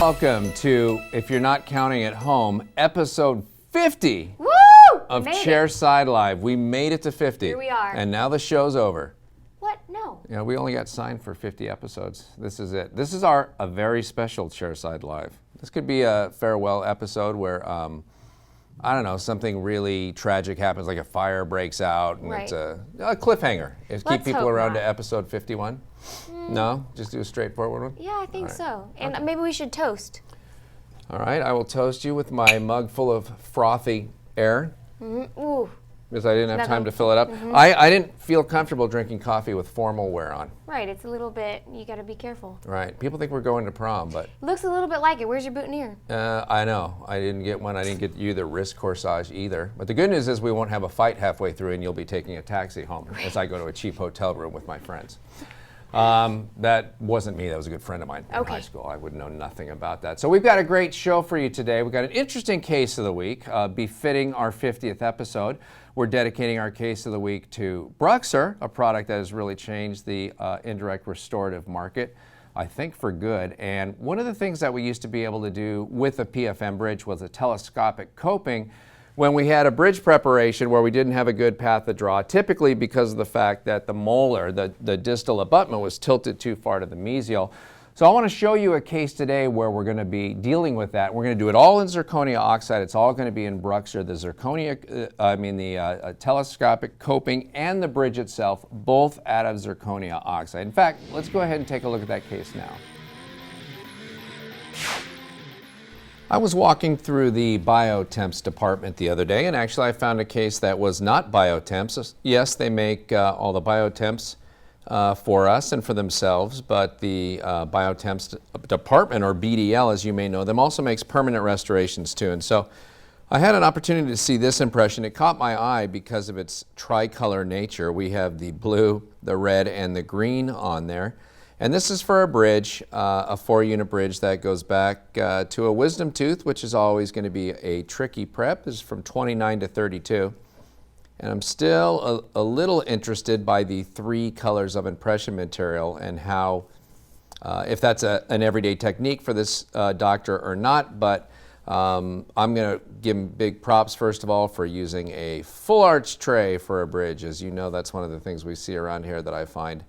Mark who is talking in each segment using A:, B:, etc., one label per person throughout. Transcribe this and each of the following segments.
A: welcome to, if you're not counting at home, episode 50
B: Woo!
A: of Chairside Live. We made it to 50.
B: Here we are.
A: And now the show's over.
B: What? No.
A: Yeah, we only got signed for 50 episodes. This is it. This is a very special Chairside Live. This could be a farewell episode where, I don't know, something really tragic happens, like a fire breaks out, and it's a cliffhanger. Keep people around to episode 51? No? Just do a straightforward one?
B: Yeah, I think so. And maybe we should toast.
A: All right, I will toast you with my mug full of frothy air.
B: Ooh.
A: Because I didn't have time to fill it up. I didn't feel comfortable drinking coffee with formal wear on.
B: Right, it's a little bit, you gotta be careful.
A: Right, people think we're going to prom, but...
B: Looks a little bit like it. Where's your boutonniere?
A: I know, I didn't get one. I didn't get you the wrist corsage either. But the good news is we won't have a fight halfway through and you'll be taking a taxi home as I go to a cheap hotel room with my friends. That wasn't me, that was a good friend of mine in high school. I would know nothing about that. So we've got a great show for you today. We've got an interesting case of the week, befitting our 50th episode. We're dedicating our case of the week to BruxZir, a product that has really changed the indirect restorative market, I think for good. And one of the things that we used to be able to do with a PFM bridge was a telescopic coping when we had a bridge preparation where we didn't have a good path of draw, typically because of the fact that the molar, the distal abutment, was tilted too far to the mesial. So I want to show you a case today where we're going to be dealing with that. We're going to do it all in zirconia oxide. It's all going to be in BruxZir. The zirconia, telescopic coping and the bridge itself, both out of zirconia oxide. In fact, let's go ahead and take a look at that case now. I was walking through the biotemps department the other day, and actually I found a case that was not biotemps. Yes, they make all the biotemps for us and for themselves, but the biotemps department, or BDL as you may know them, also makes permanent restorations too. And so I had an opportunity to see this impression. It caught my eye because of its tricolor nature. We have the blue, the red, and the green on there. And this is for a bridge, a 4-unit bridge that goes back to a wisdom tooth, which is always going to be a tricky prep. This is from 29 to 32. And I'm still a little interested by the 3 colors of impression material and how, if that's an everyday technique for this doctor or not, but I'm going to give him big props, first of all, for using a full arch tray for a bridge. As you know, that's one of the things we see around here that I find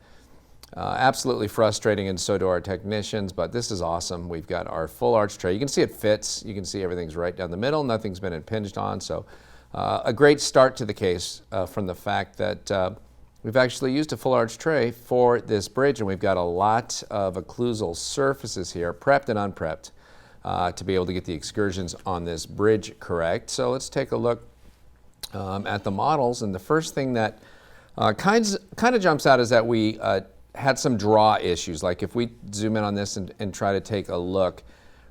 A: absolutely frustrating, and so do our technicians, but this is awesome. We've got our full arch tray. You can see it fits. You can see everything's right down the middle. Nothing's been impinged on, so a great start to the case from the fact that we've actually used a full arch tray for this bridge, and we've got a lot of occlusal surfaces here, prepped and unprepped, to be able to get the excursions on this bridge correct. So let's take a look at the models, and the first thing that kind of jumps out is that we had some draw issues. Like if we zoom in on this and try to take a look,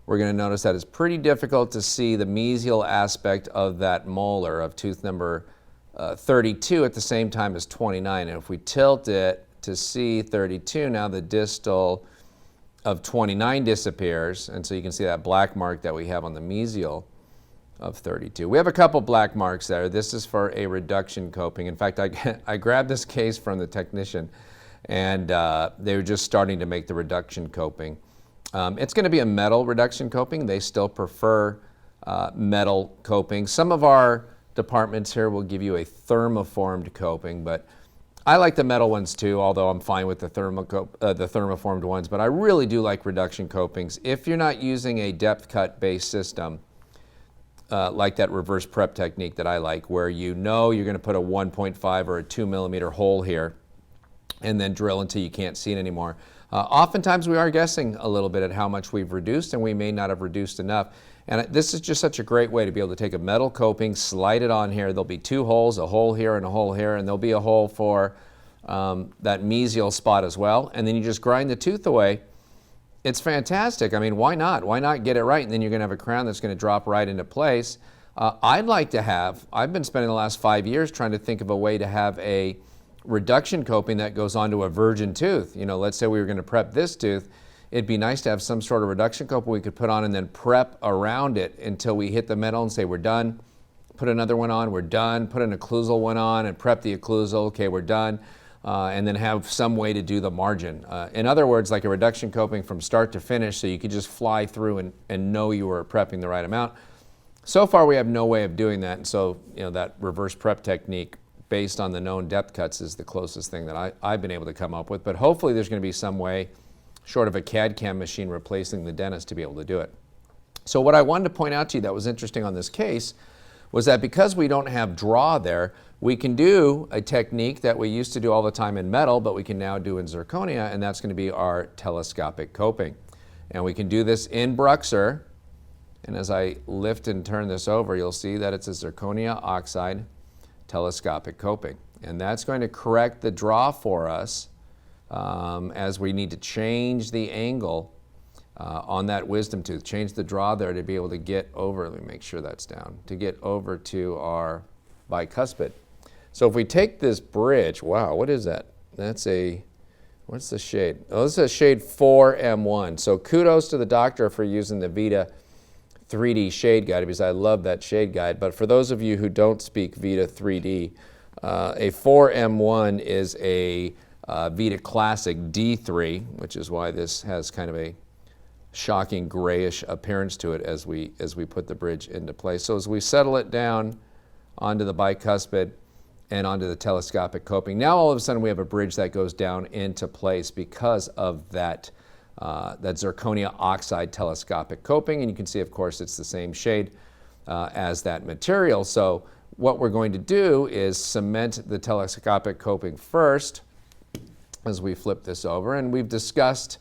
A: we're going to notice that it's pretty difficult to see the mesial aspect of that molar of tooth number 32 at the same time as 29. And if we tilt it to see 32, now the distal of 29 disappears, and so you can see that black mark that we have on the mesial of 32. We have a couple black marks there. This is for a reduction coping. In fact, I grabbed this case from the technician, and they were just starting to make the reduction coping. It's going to be a metal reduction coping. They still prefer metal coping. Some of our departments here will give you a thermoformed coping, but I like the metal ones too, although I'm fine with the thermoformed ones, but I really do like reduction copings. If you're not using a depth cut based system, like that reverse prep technique that I like, where you know you're going to put a 1.5 or a 2 millimeter hole here and then drill until you can't see it anymore. Oftentimes we are guessing a little bit at how much we've reduced, and we may not have reduced enough. And this is just such a great way to be able to take a metal coping, slide it on here. There'll be 2 holes, a hole here and a hole here, and there'll be a hole for that mesial spot as well. And then you just grind the tooth away. It's fantastic. I mean, why not? Why not get it right? And then you're going to have a crown that's going to drop right into place. I've been spending the last 5 years trying to think of a way to have a reduction coping that goes onto a virgin tooth. You know, let's say we were going to prep this tooth. It'd be nice to have some sort of reduction coping we could put on and then prep around it until we hit the metal and say we're done. Put another one on, we're done. Put an occlusal one on and prep the occlusal. Okay, we're done. and then have some way to do the margin. In other words, like a reduction coping from start to finish, so you could just fly through and know you were prepping the right amount. So far, we have no way of doing that, and so that reverse prep technique based on the known depth cuts is the closest thing that I've been able to come up with, but hopefully there's going to be some way, short of a CAD/CAM machine replacing the dentist, to be able to do it. So what I wanted to point out to you that was interesting on this case was that because we don't have draw there, we can do a technique that we used to do all the time in metal, but we can now do in zirconia, and that's going to be our telescopic coping. And we can do this in BruxZir, and as I lift and turn this over, you'll see that it's a zirconia oxide telescopic coping. And that's going to correct the draw for us as we need to change the angle on that wisdom tooth, change the draw there to be able to get over, let me make sure that's down, to get over to our bicuspid. So if we take this bridge, wow, what is that? That's what's the shade? Oh, this is a shade 4M1. So kudos to the doctor for using the Vita 3D shade guide, because I love that shade guide. But for those of you who don't speak Vita 3D, a 4M1 is a Vita Classic D3, which is why this has kind of a shocking grayish appearance to it as we put the bridge into place. So as we settle it down onto the bicuspid and onto the telescopic coping, now all of a sudden we have a bridge that goes down into place because of that zirconia oxide telescopic coping, and you can see, of course, it's the same shade as that material. So what we're going to do is cement the telescopic coping first as we flip this over, and we've discussed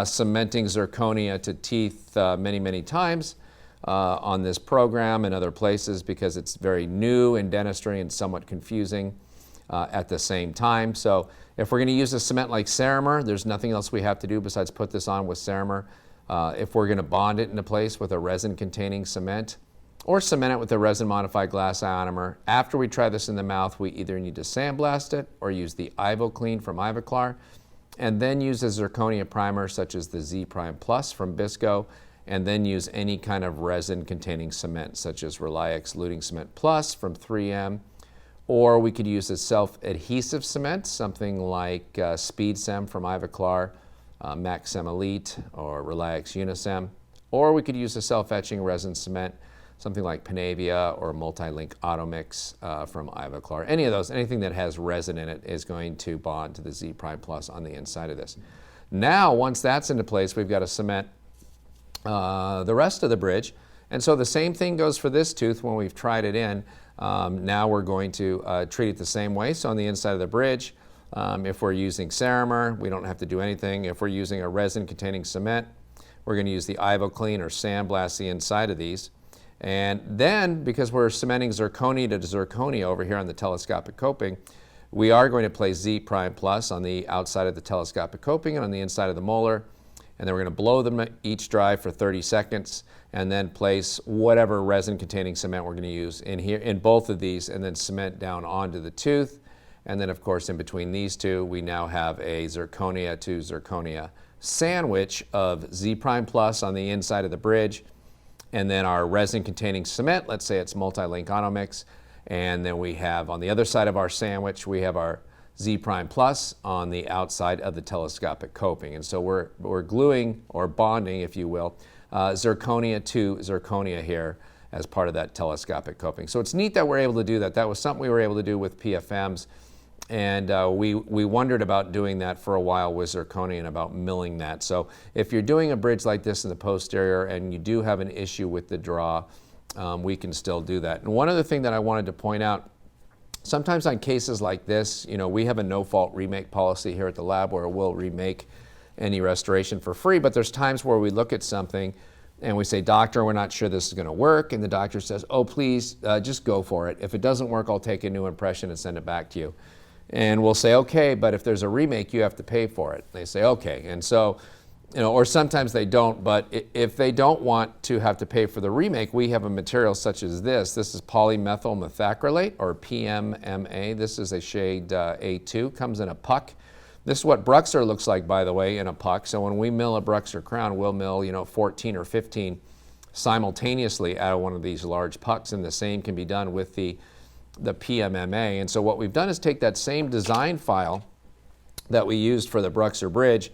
A: cementing zirconia to teeth many, many times on this program and other places because it's very new in dentistry and somewhat confusing at the same time. So if we're going to use a cement like Ceramer, there's nothing else we have to do besides put this on with Ceramer. If we're going to bond it into place with a resin-containing cement or cement it with a resin-modified glass ionomer, after we try this in the mouth, we either need to sandblast it or use the IvoClean from Ivoclar, and then use a zirconia primer such as the Z Prime Plus from Bisco, and then use any kind of resin-containing cement such as Reliax Luting Cement Plus from 3M, or we could use a self-adhesive cement, something like SpeedSem from Ivoclar, MaxSem Elite, or Reliax Unisem, or we could use a self-etching resin cement, something like Panavia or Multi-Link Automix from Ivoclar. Any of those, anything that has resin in it is going to bond to the Z Prime Plus on the inside of this. Now, once that's into place, we've got to cement the rest of the bridge. And so the same thing goes for this tooth when we've tried it in. Now we're going to treat it the same way. So on the inside of the bridge, if we're using Ceramer, we don't have to do anything. If we're using a resin-containing cement, we're going to use the IvoClean or sandblast the inside of these. And then, because we're cementing zirconia to zirconia over here on the telescopic coping, we are going to place Z Prime Plus on the outside of the telescopic coping and on the inside of the molar. And then we're going to blow them each dry for 30 seconds and then place whatever resin-containing cement we're going to use in here, in both of these, and then cement down onto the tooth. And then, of course, in between these two, we now have a zirconia to zirconia sandwich of Z Prime Plus on the inside of the bridge, and then our resin-containing cement, let's say it's Multi-Link Automix, and then we have on the other side of our sandwich, we have our Z Prime Plus on the outside of the telescopic coping. And so we're gluing, or bonding, if you will, zirconia to zirconia here as part of that telescopic coping. So it's neat that we're able to do that. That was something we were able to do with PFMs, and we wondered about doing that for a while with zirconia and about milling that. So if you're doing a bridge like this in the posterior and you do have an issue with the draw, we can still do that. And one other thing that I wanted to point out, sometimes on cases like this, we have a no-fault remake policy here at the lab where we'll remake any restoration for free, but there's times where we look at something and we say, doctor, we're not sure this is going to work, and the doctor says, oh, please, just go for it. If it doesn't work, I'll take a new impression and send it back to you. And we'll say, okay, but if there's a remake, you have to pay for it. They say, okay. And so, or sometimes they don't, but if they don't want to have to pay for the remake, we have a material such as this. This is polymethyl methacrylate, or PMMA. This is a shade A2, comes in a puck. This is what BruxZir looks like, by the way, in a puck. So when we mill a BruxZir crown, we'll mill 14 or 15 simultaneously out of one of these large pucks, and the same can be done with the PMMA. And so what we've done is take that same design file that we used for the BruxZir bridge,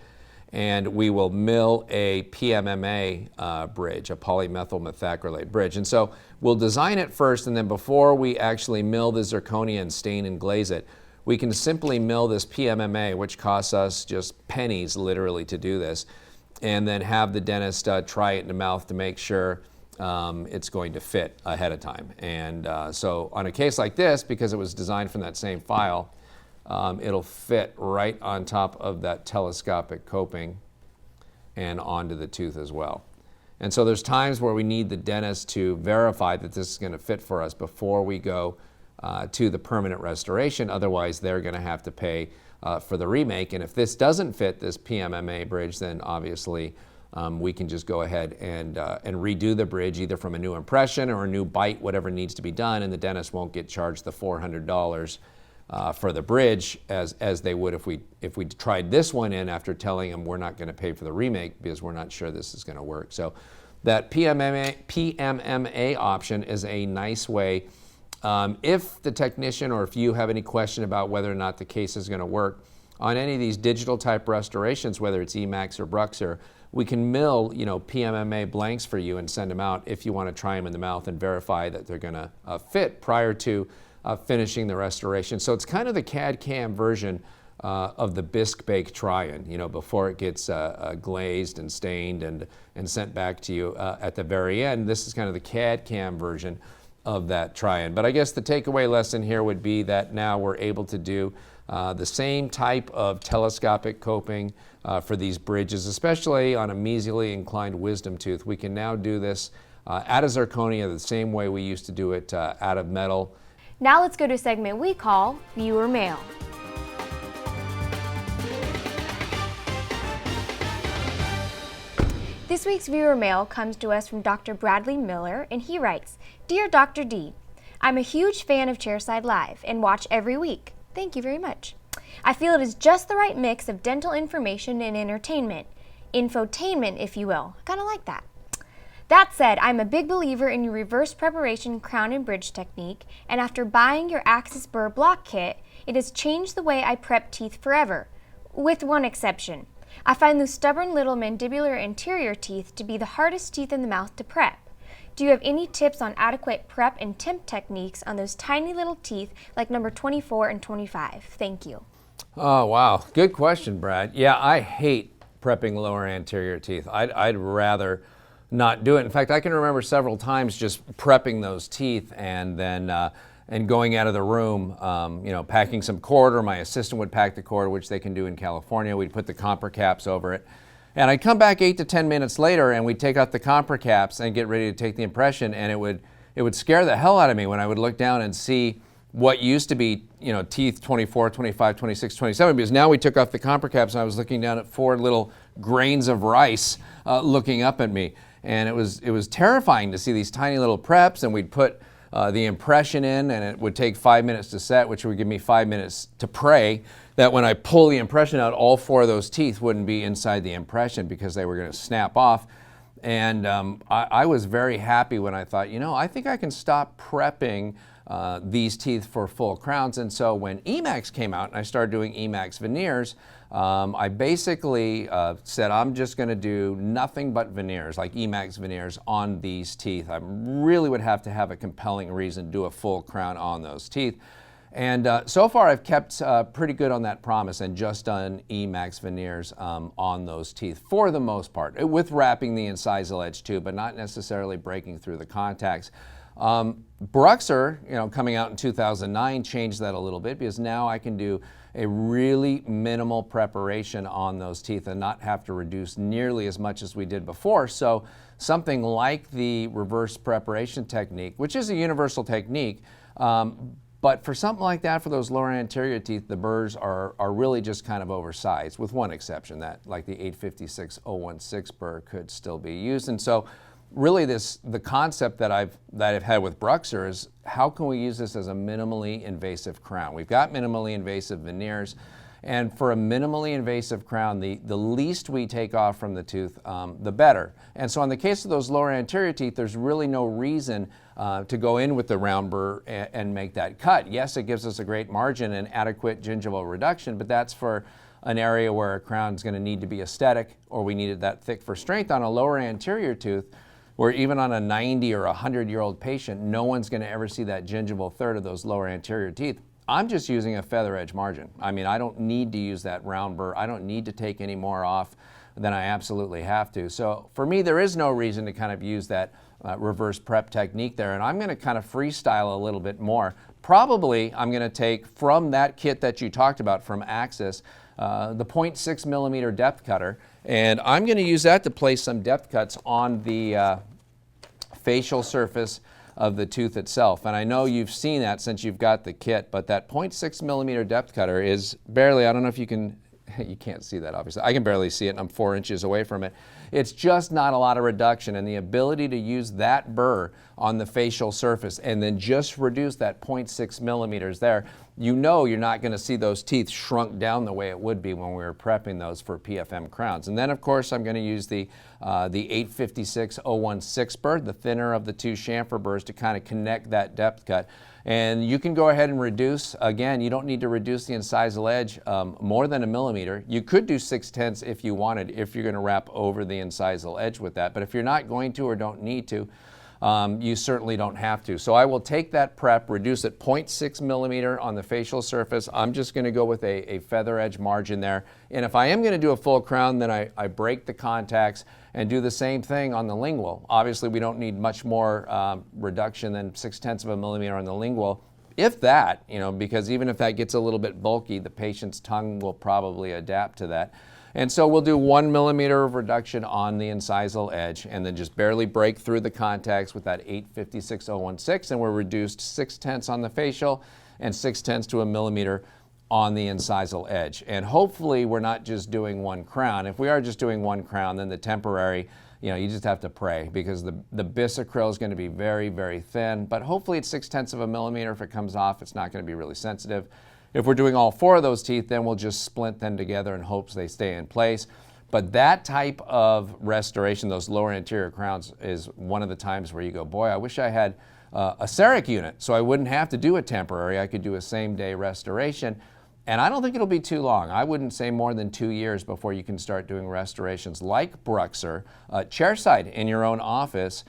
A: and we will mill a PMMA bridge, a polymethyl methacrylate bridge. And so we'll design it first, and then before we actually mill the zirconia and stain and glaze it, we can simply mill this PMMA, which costs us just pennies literally to do this, and then have the dentist try it in the mouth to make sure it's going to fit ahead of time. And so on a case like this, because it was designed from that same file, it'll fit right on top of that telescopic coping and onto the tooth as well. And so there's times where we need the dentist to verify that this is going to fit for us before we go to the permanent restoration. Otherwise, they're going to have to pay for the remake. And if this doesn't fit, this PMMA bridge, then obviously we can just go ahead and redo the bridge, either from a new impression or a new bite, whatever needs to be done, and the dentist won't get charged the $400 for the bridge as they would if we tried this one in after telling them we're not going to pay for the remake because we're not sure this is going to work. So that PMMA option is a nice way. If the technician or if you have any question about whether or not the case is going to work on any of these digital type restorations, whether it's Emax or BruxZir, we can mill, PMMA blanks for you and send them out if you want to try them in the mouth and verify that they're going to fit prior to finishing the restoration. So it's kind of the CAD/CAM version of the bisque bake try-in, before it gets glazed and stained and sent back to you at the very end. This is kind of the CAD/CAM version of that try-in. But I guess the takeaway lesson here would be that now we're able to do the same type of telescopic coping for these bridges, especially on a mesially inclined wisdom tooth. We can now do this out of zirconia the same way we used to do it out of metal.
B: Now let's go to a segment we call Viewer Mail. This week's viewer mail comes to us from Dr. Bradley Miller, and he writes, "Dear Dr. D, I'm a huge fan of Chairside Live and watch every week. Thank you very much. I feel it is just the right mix of dental information and entertainment. Infotainment, if you will. Kind of like that. That said, I'm a big believer in your reverse preparation crown and bridge technique, and after buying your Axis Burr block kit, it has changed the way I prep teeth forever, with one exception. I find those stubborn little mandibular anterior teeth to be the hardest teeth in the mouth to prep. Do you have any tips on adequate prep and temp techniques on those tiny little teeth like number 24 and 25? Thank you."
A: Oh, wow. Good question, Brad. Yeah, I hate prepping lower anterior teeth. I'd rather not do it. In fact, I can remember several times just prepping those teeth and then and going out of the room, packing some cord, or my assistant would pack the cord, which they can do in California. We'd put the compra caps over it. And I'd come back 8 to 10 minutes later and we'd take out the compra caps and get ready to take the impression, and it would scare the hell out of me when I would look down and see what used to be, teeth 24, 25, 26, 27, because now we took off the compra caps and I was looking down at 4 little grains of rice looking up at me. And it was terrifying to see these tiny little preps, and we'd put the impression in, and it would take 5 minutes to set, which would give me 5 minutes to pray that when I pull the impression out, all 4 of those teeth wouldn't be inside the impression because they were going to snap off. And I was very happy when I thought, I think I can stop prepping these teeth for full crowns. And so when Emax came out and I started doing Emax veneers, I basically said I'm just going to do nothing but veneers, like Emax veneers, on these teeth. I really would have to have a compelling reason to do a full crown on those teeth. And so far I've kept pretty good on that promise and just done Emax veneers on those teeth for the most part, with wrapping the incisal edge too, but not necessarily breaking through the contacts. BruxZir, coming out in 2009, changed that a little bit because now I can do a really minimal preparation on those teeth and not have to reduce nearly as much as we did before. So something like the reverse preparation technique, which is a universal technique, but for something like that, for those lower anterior teeth, the burrs are really just kind of oversized, with one exception, that like the 856-016 burr could still be used. And so really the concept that I've had with BruxZir is, how can we use this as a minimally invasive crown? We've got minimally invasive veneers, and for a minimally invasive crown, the least we take off from the tooth, the better. And so in the case of those lower anterior teeth, there's really no reason to go in with the round burr and make that cut. Yes, it gives us a great margin and adequate gingival reduction, but that's for an area where a crown is going to need to be aesthetic, or we needed that thick for strength on a lower anterior tooth, where even on a 90 or 100-year-old patient, no one's going to ever see that gingival third of those lower anterior teeth. I'm just using a feather edge margin. I mean, I don't need to use that round burr. I don't need to take any more off than I absolutely have to. So for me, there is no reason to kind of use that reverse prep technique there. And I'm going to kind of freestyle a little bit more. Probably I'm going to take from that kit that you talked about from Axis, the 0.6 millimeter depth cutter, and I'm going to use that to place some depth cuts on the facial surface of the tooth itself. And I know you've seen that since you've got the kit, but that 0.6 millimeter depth cutter is barely, I don't know if you can, you can't see that obviously. I can barely see it and I'm 4 inches away from it. It's just not a lot of reduction, and the ability to use that burr on the facial surface and then just reduce that 0.6 millimeters there, you know you're not going to see those teeth shrunk down the way it would be when we were prepping those for PFM crowns. And then of course I'm going to use the 856-016 burr, the thinner of the two chamfer burrs, to kind of connect that depth cut. And you can go ahead and reduce. Again, you don't need to reduce the incisal edge more than 1 millimeter. You could do 6/10 if you wanted, if you're going to wrap over the incisal edge with that. But if you're not going to or don't need to, you certainly don't have to. So I will take that prep, reduce it 0.6 millimeter on the facial surface. I'm just going to go with a feather edge margin there. And if I am going to do a full crown, then I break the contacts and do the same thing on the lingual. Obviously, we don't need much more reduction than 0.6 of a millimeter on the lingual. If that, you know, because even if that gets a little bit bulky, the patient's tongue will probably adapt to that. And so we'll do 1 millimeter of reduction on the incisal edge and then just barely break through the contacts with that 856-016, and we're reduced 0.6 on the facial and 0.6 to 1 millimeter on the incisal edge. And hopefully we're not just doing one crown. If we are just doing one crown, then the temporary, you know, you just have to pray, because the bisacryl is going to be very, very thin, but hopefully it's 0.6 of a millimeter. If it comes off, it's not going to be really sensitive. If we're doing all 4 of those teeth, then we'll just splint them together in hopes they stay in place. But that type of restoration, those lower anterior crowns, is one of the times where you go, boy, I wish I had a CEREC unit so I wouldn't have to do a temporary. I could do a same-day restoration. And I don't think it'll be too long. I wouldn't say more than 2 years before you can start doing restorations like BruxZir, chairside in your own office,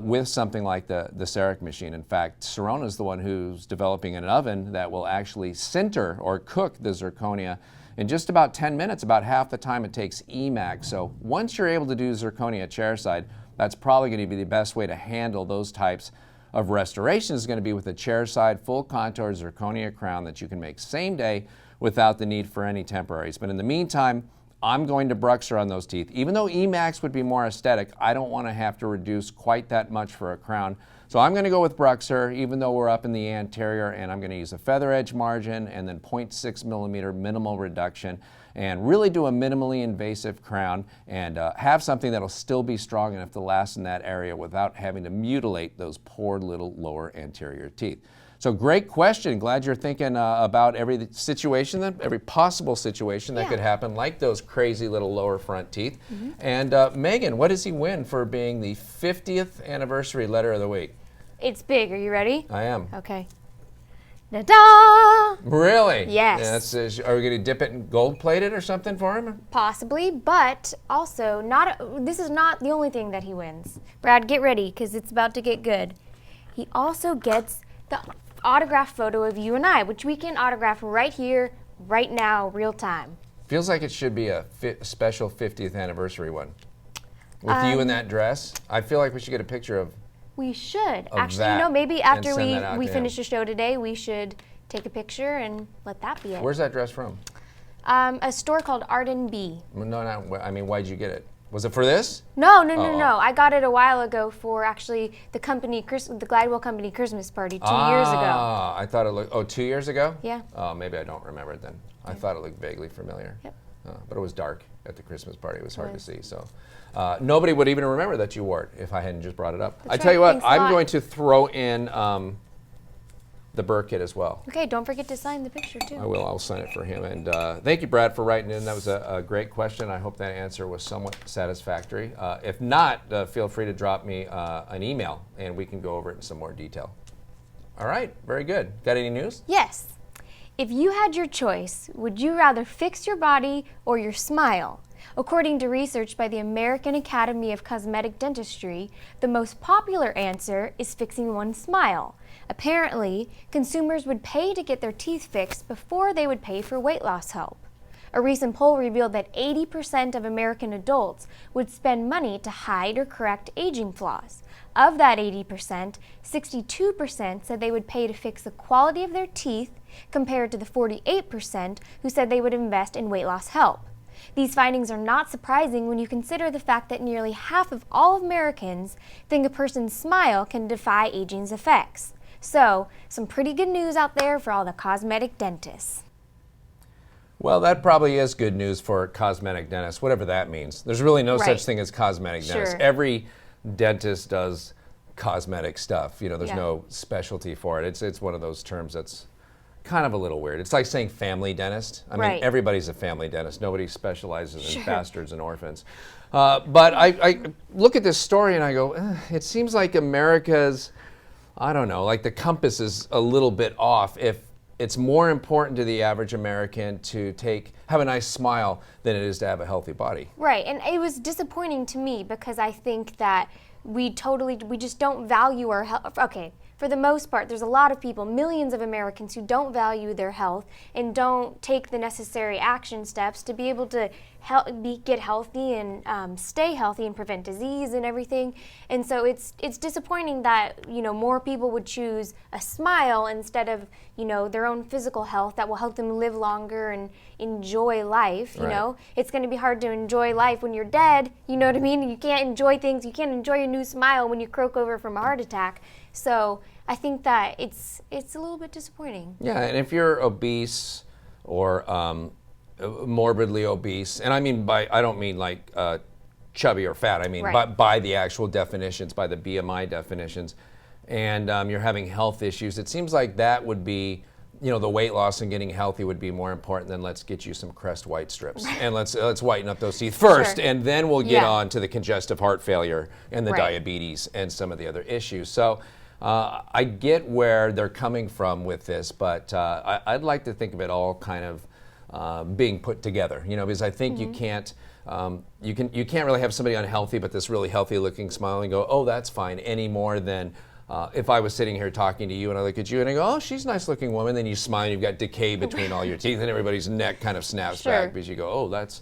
A: with something like the CEREC machine. In fact, Sirona is the one who's developing an oven that will actually sinter or cook the zirconia in just about 10 minutes, about half the time it takes EMAG. So once you're able to do zirconia chairside, that's probably going to be the best way to handle those types of restoration, is going to be with a chairside full contour zirconia crown that you can make same day without the need for any temporaries. But in the meantime, I'm going to BruxZir on those teeth. Even though EMAX would be more aesthetic, I don't want to have to reduce quite that much for a crown. So I'm going to go with BruxZir, even though we're up in the anterior, and I'm going to use a feather edge margin and then 0.6 millimeter minimal reduction, and really do a minimally invasive crown and have something that'll still be strong enough to last in that area without having to mutilate those poor little lower anterior teeth. So great question. Glad you're thinking about every situation, every possible situation that could happen, like those crazy little lower front teeth. And Megan, what does he win for being the 50th anniversary letter of the week?
B: It's big. Are you ready?
A: I am.
B: Okay. Da-da!
A: Really?
B: Yes.
A: Are we going to dip it in gold-plated or something for him?
B: Possibly, but also this is not the only thing that he wins. Brad, get ready, because it's about to get good. He also gets the autographed photo of you and I, which we can autograph right here, right now, real time.
A: Feels like it should be a special 50th anniversary one. With you in that dress. I feel like we should get a picture of
B: We should. Actually,
A: that
B: you know, maybe after
A: and
B: we
A: to
B: finish the show today, we should take a picture and let that be it.
A: Where's that dress from?
B: A store called Arden B.
A: No, I mean, why'd you get it? Was it for this?
B: No. I got it a while ago for actually the Glidewell Company Christmas party 2 years ago.
A: Ah, I thought it looked, 2 years ago?
B: Yeah.
A: Oh, maybe I don't remember it then. I thought it looked vaguely familiar.
B: Yep.
A: But it was dark at the Christmas party. It was hard to see. So nobody would even remember that you wore it if I hadn't just brought it up. I tell you what, I'm going to throw in the Burr kit as well.
B: Okay, don't forget to sign the picture too.
A: I will. I'll sign it for him. And thank you, Brad, for writing in. That was a great question. I hope that answer was somewhat satisfactory. If not, feel free to drop me an email, and we can go over it in some more detail. All right. Very good. Got any news?
B: Yes. If you had your choice, would you rather fix your body or your smile? According to research by the American Academy of Cosmetic Dentistry, the most popular answer is fixing one's smile. Apparently, consumers would pay to get their teeth fixed before they would pay for weight loss help. A recent poll revealed that 80% of American adults would spend money to hide or correct aging flaws. Of that 80%, 62% said they would pay to fix the quality of their teeth, compared to the 48% who said they would invest in weight loss help. These findings are not surprising when you consider the fact that nearly half of all Americans think a person's smile can defy aging's effects. So, some pretty good news out there for all the cosmetic dentists.
A: Well, that probably is good news for cosmetic dentists, whatever that means. There's really no such thing as cosmetic dentists. Every dentist does cosmetic stuff. You know, there's no specialty for it. It's one of those terms that's kind of a little weird. It's like saying family dentist. I mean, everybody's a family dentist. Nobody specializes in bastards and orphans. But I look at this story and I go, it seems like America's, I don't know, like the compass is a little bit off if it's more important to the average American to have a nice smile than it is to have a healthy body.
B: Right, and it was disappointing to me because I think that we just don't value our health. Okay, for the most part, there's a lot of people, millions of Americans who don't value their health and don't take the necessary action steps to be able to get healthy and stay healthy and prevent disease and everything. And so it's disappointing that, you know, more people would choose a smile instead of, you know, their own physical health that will help them live longer and enjoy life. You know, it's going to be hard to enjoy life when you're dead. You know what I mean? You can't enjoy things. You can't enjoy a new smile when you croak over from a heart attack. So I think that it's a little bit disappointing.
A: Yeah, and if you're obese or morbidly obese, and I don't mean like chubby or fat, I mean by the actual definitions, by the BMI definitions, and you're having health issues, it seems like that would be, you know, the weight loss and getting healthy would be more important than let's get you some Crest white strips and let's whiten up those teeth first, and then we'll get on to the congestive heart failure and the diabetes and some of the other issues. So I get where they're coming from with this, but I'd like to think of it all kind of being put together, you know, because I think you can't really have somebody unhealthy but this really healthy looking smile and go, oh, that's fine, any more than if I was sitting here talking to you and I look at you and I go, oh, she's a nice looking woman, then you smile and you've got decay between all your teeth and everybody's neck kind of snaps back because you go, oh, that's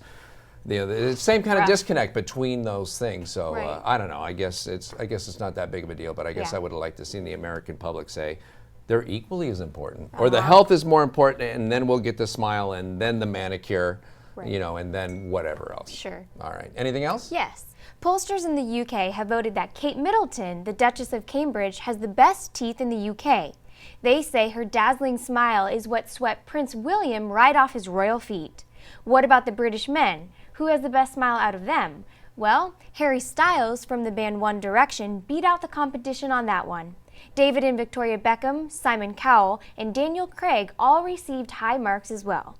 A: the same kind of disconnect between those things. So I don't know. I guess it's not that big of a deal. But I guess I would have liked to see the American public say they're equally as important, or the health is more important, and then we'll get the smile, and then the manicure, you know, and then whatever else.
B: Sure.
A: All right. Anything else?
B: Yes. Pollsters in the UK have voted that Kate Middleton, the Duchess of Cambridge, has the best teeth in the UK. They say her dazzling smile is what swept Prince William right off his royal feet. What about the British men? Who has the best smile out of them? Well, Harry Styles from the band One Direction beat out the competition on that one. David and Victoria Beckham, Simon Cowell, and Daniel Craig all received high marks as well.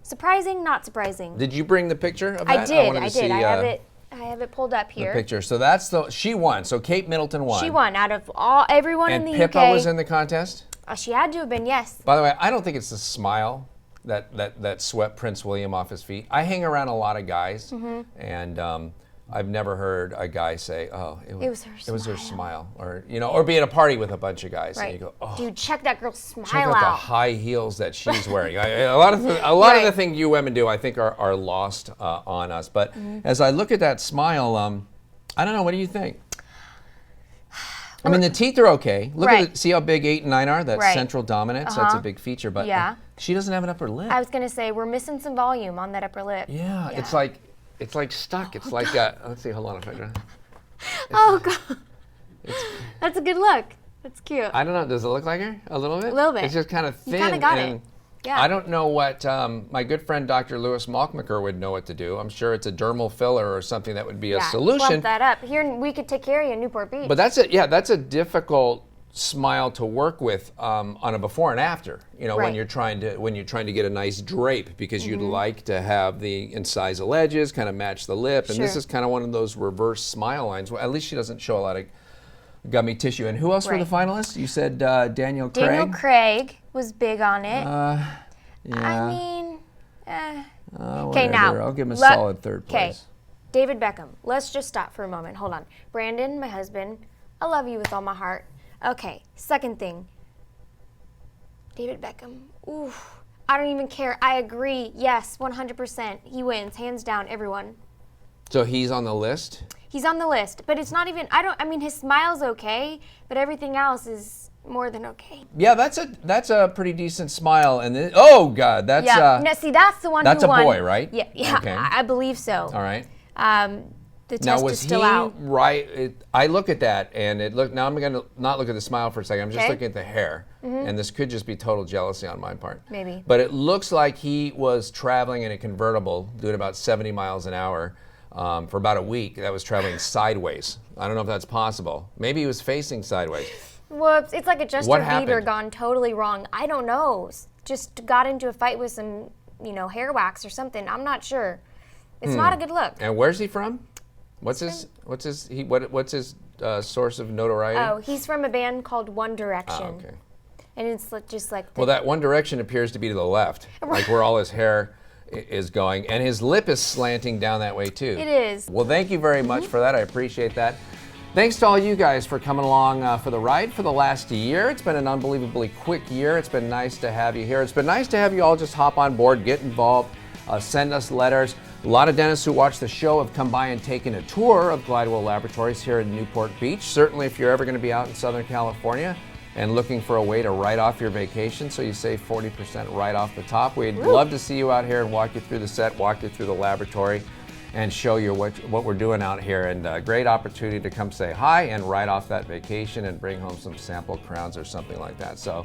B: Surprising, not surprising.
A: Did you bring the picture of that?
B: I did. I have it pulled up here.
A: The picture. So that's she won. So Kate Middleton won.
B: She won out of everyone in the UK.
A: And Pippa was in the contest?
B: She had to have been, yes.
A: By the way, I don't think it's the smile that swept Prince William off his feet. I hang around a lot of guys, and I've never heard a guy say, "Oh, it was her smile," or or be at a party with a bunch of guys, and you go, "Oh,
B: dude, check that girl's smile
A: check out the high heels that she's wearing." A lot of the things you women do, I think, are lost on us. But as I look at that smile, I don't know. What do you think? I mean, the teeth are okay. Look at it. See how big 8 and 9 are? That central dominance. That's a big feature. But she doesn't have an upper lip.
B: I was gonna say we're missing some volume on that upper lip.
A: Yeah. It's like stuck. It's like let's see. Hold on a second.
B: Oh God. That's a good look. That's cute.
A: I don't know. Does it look like her a little bit?
B: A little bit.
A: It's just kind of thin.
B: You kind of got it. Yeah.
A: I don't know what my good friend Dr. Lewis Malkmaker would know what to do. I'm sure it's a dermal filler or something that would be a solution.
B: Plump that up. Here we could take care of you in Newport Beach.
A: But that's it. Yeah, that's a difficult smile to work with on a before and after. You know, when you're trying to get a nice drape, because you'd like to have the incisal edges kind of match the lip, and this is kind of one of those reverse smile lines. Well, at least she doesn't show a lot of gummy tissue. And who else were the finalists? You said Daniel Craig.
B: Daniel Craig was big on it.
A: Yeah.
B: I mean,
A: Okay,
B: now.
A: I'll give him a solid third place.
B: Okay, David Beckham. Let's just stop for a moment. Hold on. Brandon, my husband, I love you with all my heart. Okay, second thing. David Beckham. Oof. I don't even care. I agree. Yes, 100%. He wins, hands down, everyone.
A: So he's on the list?
B: He's on the list, but it's not even, I mean, his smile's okay, but everything else is more than okay.
A: Yeah, that's a pretty decent smile. And then, oh God, that's
B: No, see, that's the one
A: that's
B: who
A: a
B: won.
A: boy, right?
B: Yeah,
A: Okay.
B: I believe so.
A: All right.
B: The
A: Now
B: test
A: was
B: is still
A: he
B: out.
A: right? I look at that and it look. Now I'm going to not look at the smile for a second. I'm just
B: Okay.
A: looking at the hair, and this could just be total jealousy on my part.
B: Maybe.
A: But it looks like he was traveling in a convertible, doing about 70 miles an hour for about a week. That was traveling sideways. I don't know if that's possible. Maybe he was facing sideways.
B: Whoops, it's like a Justin
A: What
B: Bieber
A: happened?
B: gone totally wrong. I don't know. Just got into a fight with some, hair wax or something. I'm not sure. It's not a good look.
A: And where's he from? What's his source of notoriety?
B: Oh, he's from a band called One Direction.
A: Oh, okay.
B: And it's just like the,
A: Well, that One Direction appears to be to the left, like where all his hair is going, and his lip is slanting down that way too.
B: It is.
A: Well, thank you very much for that. I appreciate that. Thanks to all you guys for coming along for the ride for the last year. It's been an unbelievably quick year. It's been nice to have you here. It's been nice to have you all just hop on board, get involved, send us letters. A lot of dentists who watch the show have come by and taken a tour of Glidewell Laboratories here in Newport Beach. Certainly, if you're ever going to be out in Southern California and looking for a way to write off your vacation so you save 40% right off the top, we'd love to see you out here and walk you through the set, walk you through the laboratory, and show you what we're doing out here. And a great opportunity to come say hi and write off that vacation and bring home some sample crowns or something like that. So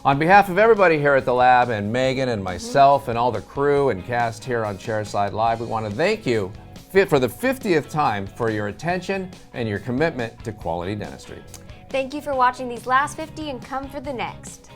A: on behalf of everybody here at the lab and Megan and myself and all the crew and cast here on Chairside Live, we want to thank you for the 50th time for your attention and your commitment to quality dentistry.
B: Thank you for watching these last 50 and come for the next.